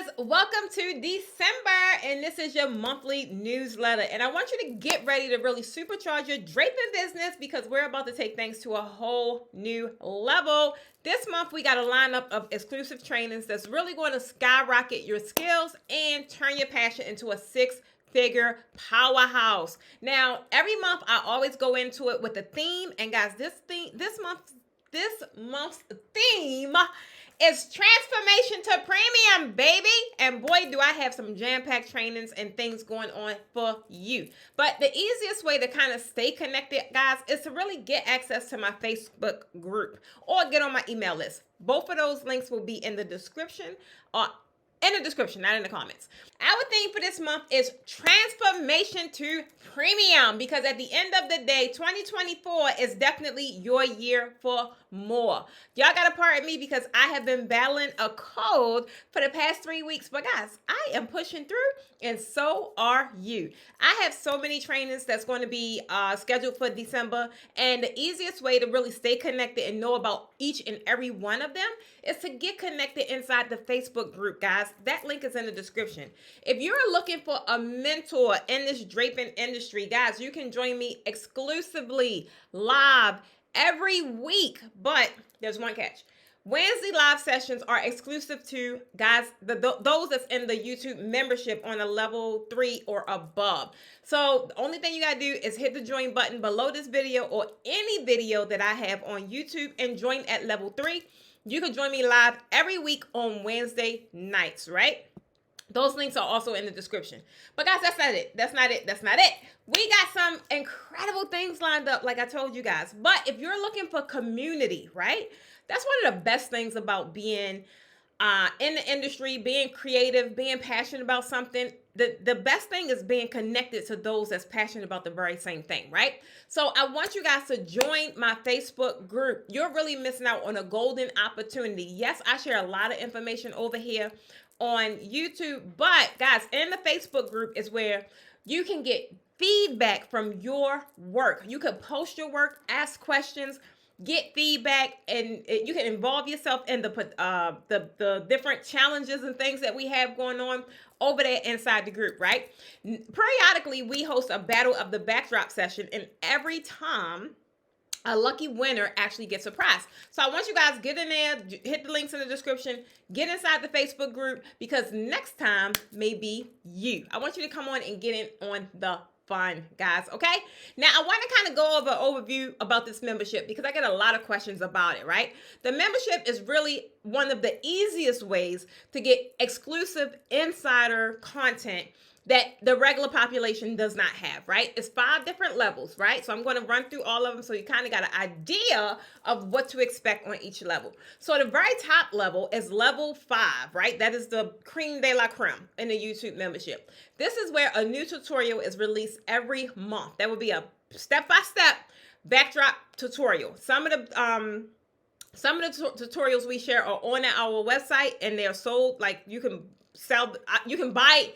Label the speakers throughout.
Speaker 1: guys, welcome to December, and this is your monthly newsletter. And I want you to get ready to really supercharge your draping business because we're about to take things to a whole new level. This month, we got a lineup of exclusive trainings that's really going to skyrocket your skills and turn your passion into a six-figure powerhouse. Now, every month, I always go into it with a theme, and guys, this month's theme is transformation to premium, baby. And boy, do I have some jam-packed trainings and things going on for you. But the easiest way to kind of stay connected, guys, is to really get access to my Facebook group or get on my email list. Both of those links will be in the description, not in the comments. Our theme for this month is transformation to premium, because at the end of the day, 2024 is definitely your year for more. Y'all gotta pardon me because I have been battling a cold for the past 3 weeks, but guys, I am pushing through, and so are you. I have so many trainings that's going to be scheduled for December, and the easiest way to really stay connected and know about each and every one of them is to get connected inside the Facebook group, guys. That link is in the description. If you're looking for a mentor in this draping industry, guys, you can join me exclusively live every week, but there's one catch. Wednesday live sessions are exclusive to, guys, those that's in the YouTube membership on a level 3 or above. So the only thing you gotta do is hit the join button below this video or any video that I have on YouTube and join at level 3. You can join me live every week on Wednesday nights, right? Those links are also in the description. But guys, that's not it. That's not it. We got some incredible things lined up, like I told you guys. But if you're looking for community, right? That's one of the best things about being in the industry, being creative, being passionate about something. The best thing is being connected to those that's passionate about the very same thing, right? So I want you guys to join my Facebook group. You're really missing out on a golden opportunity. Yes, I share a lot of information over here on YouTube, but guys, in the Facebook group is where you can get feedback from your work. You can post your work, ask questions, get feedback, and you can involve yourself in the different challenges and things that we have going on over there inside the group, right? Periodically, we host a battle of the backdrop session, and every time a lucky winner actually gets a prize. So I want you guys get in there, hit the links in the description, get inside the Facebook group, because next time may be you. I want you to come on and get in on the fun, guys, okay? Now, I want to kind of go over an overview about this membership because I get a lot of questions about it, right? The membership is really one of the easiest ways to get exclusive insider content that the regular population does not have, right? It's 5 different levels, right? So I'm going to run through all of them so you kind of got an idea of what to expect on each level. So the very top level is level 5, right? That is the cream de la creme in the YouTube membership. This is where a new tutorial is released every month. That will be a step-by-step backdrop tutorial. Some of the tutorials we share are on our website, and they're sold, like you can buy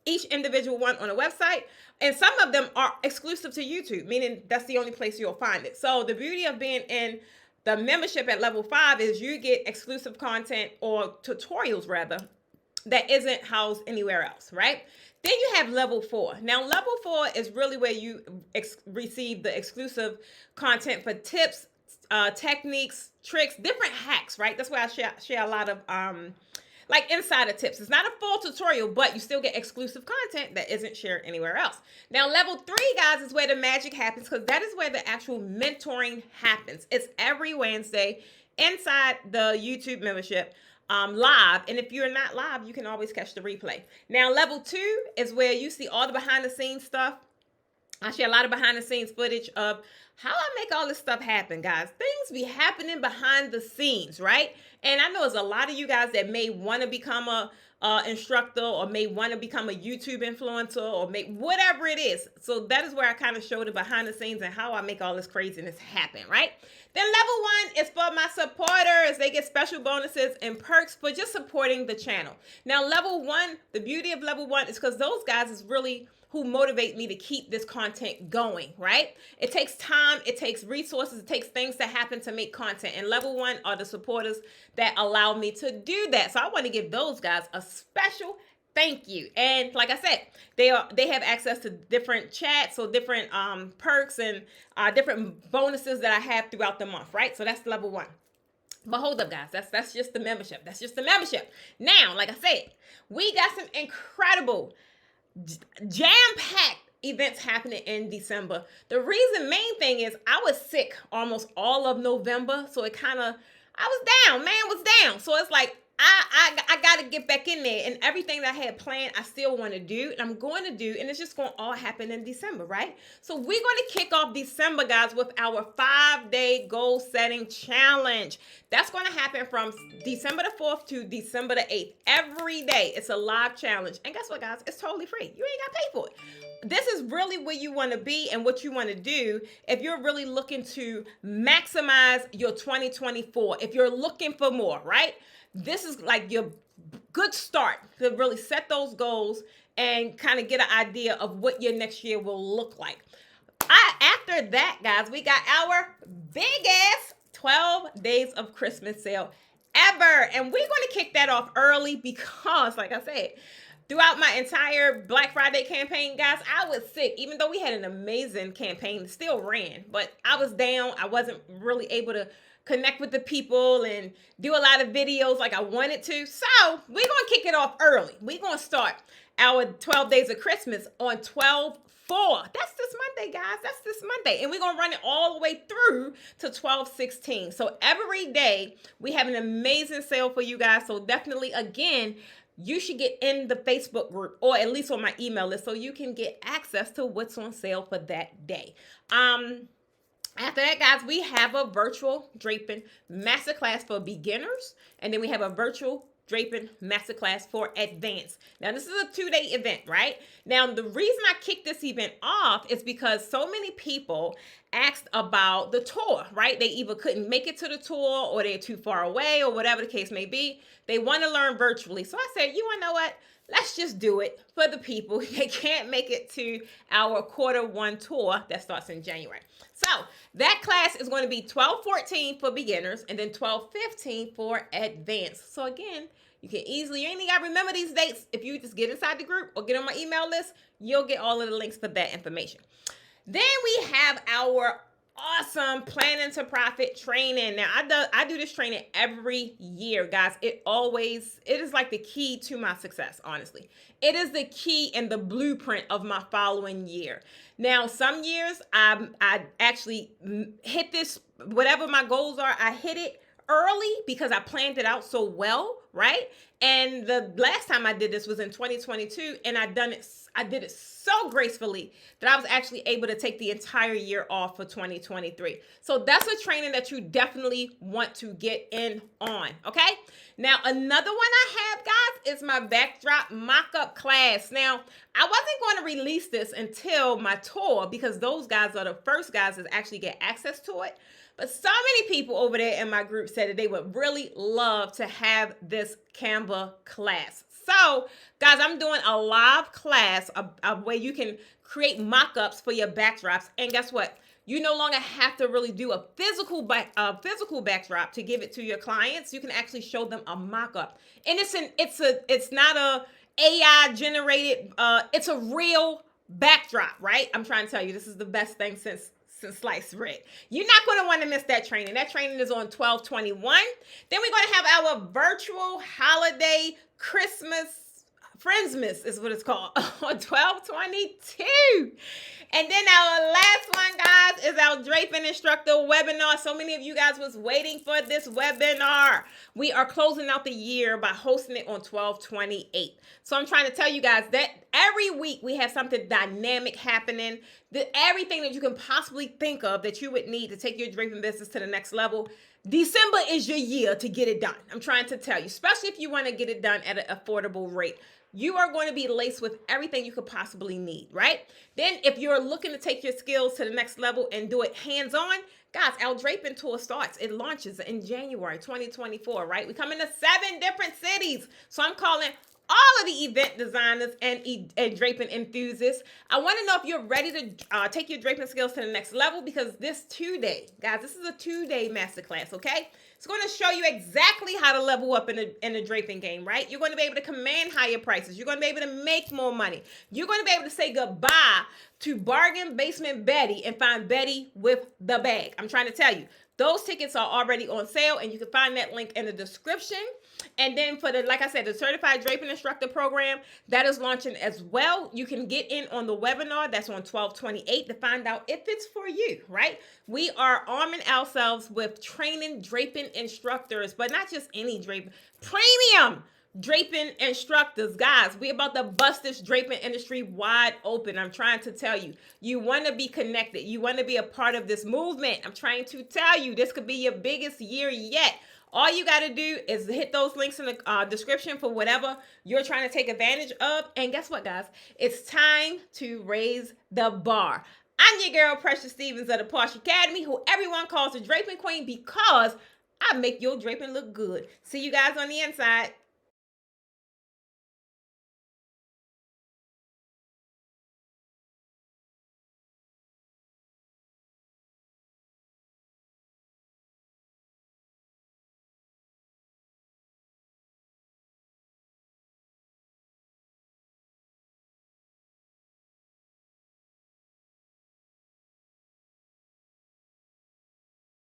Speaker 1: each individual one on a website, and some of them are exclusive to YouTube, meaning that's the only place you'll find it. So the beauty of being in the membership at level 5 is you get exclusive content, or tutorials rather, that isn't housed anywhere else, right? Then you have level 4. Now, level 4 is really where you receive the exclusive content for tips, techniques, tricks, different hacks, right? That's why I share a lot of like insider tips. It's not a full tutorial, but you still get exclusive content that isn't shared anywhere else. Now, level 3, guys, is where the magic happens, because that is where the actual mentoring happens. It's every Wednesday inside the YouTube membership, live. And if you're not live, you can always catch the replay. Now, level 2 is where you see all the behind the scenes stuff. I share a lot of behind the scenes footage of how I make all this stuff happen, guys. Things be happening behind the scenes, right? And I know there's a lot of you guys that may want to become a instructor, or may want to become a YouTube influencer, or whatever it is. So that is where I kind of show the behind the scenes and how I make all this craziness happen, right? Then level 1 is for my supporters. They get special bonuses and perks for just supporting the channel. Now, level 1, the beauty of level 1 is because those guys is really who motivate me to keep this content going, right? It takes time time, it takes resources, it takes things to happen to make content. And level one are the supporters that allow me to do that. So I want to give those guys a special thank you. And like I said, they have access to different chats, so different perks and different bonuses that I have throughout the month, right? So that's level one. But hold up, guys. That's just the membership. That's just the membership. Now, like I said, we got some incredible, jam-packed events happening in December. The main thing is I was sick almost all of November. So it kind of, I was down, was down. So it's like, I got to get back in there, and everything that I had planned, I still want to do, and I'm going to do, and it's just going to all happen in December, right? So we're going to kick off December, guys, with our 5-day goal setting challenge. That's going to happen from December the 4th to December the 8th. Every day, it's a live challenge. And guess what, guys? It's totally free. You ain't got to pay for it. This is really where you want to be and what you want to do if you're really looking to maximize your 2024. If you're looking for more, right? This is like your good start to really set those goals and kind of get an idea of what your next year will look like. After that, guys, we got our biggest 12 days of Christmas sale ever. And we're going to kick that off early because, like I said, throughout my entire Black Friday campaign, guys, I was sick. Even though we had an amazing campaign, it still ran. But I was down. I wasn't really able to connect with the people and do a lot of videos like I wanted to. So we're going to kick it off early. We're going to start our 12 days of Christmas on 12/4. That's this Monday, guys. That's this Monday. And we're going to run it all the way through to 12/16. So every day we have an amazing sale for you guys. So definitely, again, you should get in the Facebook group or at least on my email list so you can get access to what's on sale for that day. After that, guys, we have a virtual draping masterclass for beginners, and then we have a virtual draping masterclass for advanced. Now, this is a 2-day event, right? Now, the reason I kicked this event off is because so many people asked about the tour, right? They either couldn't make it to the tour or they're too far away or whatever the case may be. They want to learn virtually. So I said, you want to know what? Let's just do it for the people that can't make it to our Q1 tour that starts in January. So that class is going to be 12/14 for beginners and then 12/15 for advanced. So again, you ain't even got to remember these dates. If you just get inside the group or get on my email list, you'll get all of the links for that information. Then we have our awesome planning to profit training. Now I do this training every year, guys. It is like the key to my success, honestly. It is the key and the blueprint of my following year. Now, some years I actually hit this, whatever my goals are, I hit it early because I planned it out so well, right? And the last time I did this was in 2022, and I did it so gracefully that I was actually able to take the entire year off for 2023. So that's a training that you definitely want to get in on, okay? Now, another one I have, guys, is my backdrop mock-up class. Now, I wasn't going to release this until my tour because those guys are the first guys that actually get access to it. But so many people over there in my group said that they would really love to have this Canva class. So, guys, I'm doing a live class where you can create mock-ups for your backdrops. And guess what? You no longer have to really do a physical backdrop to give it to your clients. You can actually show them a mock-up. And it's not a AI generated, it's a real backdrop, right? I'm trying to tell you, this is the best thing since sliced bread. You're not going to want to miss that training. That training is on 12/21. Then we're going to have our virtual holiday Christmas Friendsmas is what it's called on 12/22. And then our last one, guys, is our Draping Instructor webinar. So many of you guys was waiting for this webinar. We are closing out the year by hosting it on 12/28. So I'm trying to tell you guys that every week we have something dynamic happening. Everything that you can possibly think of that you would need to take your draping business to the next level. December is your year to get it done. I'm trying to tell you, especially if you want to get it done at an affordable rate. You are going to be laced with everything you could possibly need, right? Then if you're looking to take your skills to the next level and do it hands-on, guys, our draping tour starts. It launches in January 2024, right? We come into 7 different cities. So I'm calling all of the event designers and draping enthusiasts. I want to know if you're ready to take your draping skills to the next level, because this 2-day, guys, this is a 2-day masterclass, okay? It's going to show you exactly how to level up in the draping game, right? You're going to be able to command higher prices. You're going to be able to make more money. You're going to be able to say goodbye to bargain basement Betty and find Betty with the bag. I'm trying to tell you. Those tickets are already on sale, and you can find that link in the description. And then for the, like I said, the Certified Draping Instructor program, that is launching as well. You can get in on the webinar that's on 12/28 to find out if it's for you, right? We are arming ourselves with training draping instructors, but not just any draping, premium draping instructors. Guys, we about to bust this draping industry wide open. I'm trying to tell you, you want to be connected. You want to be a part of this movement. I'm trying to tell you, this could be your biggest year yet. All you got to do is hit those links in the description for whatever you're trying to take advantage of. And guess what, guys? It's time to raise the bar. I'm your girl, Precious Stevens of the Porsche Academy, who everyone calls the Draping Queen, because I make your draping look good. See you guys on the inside.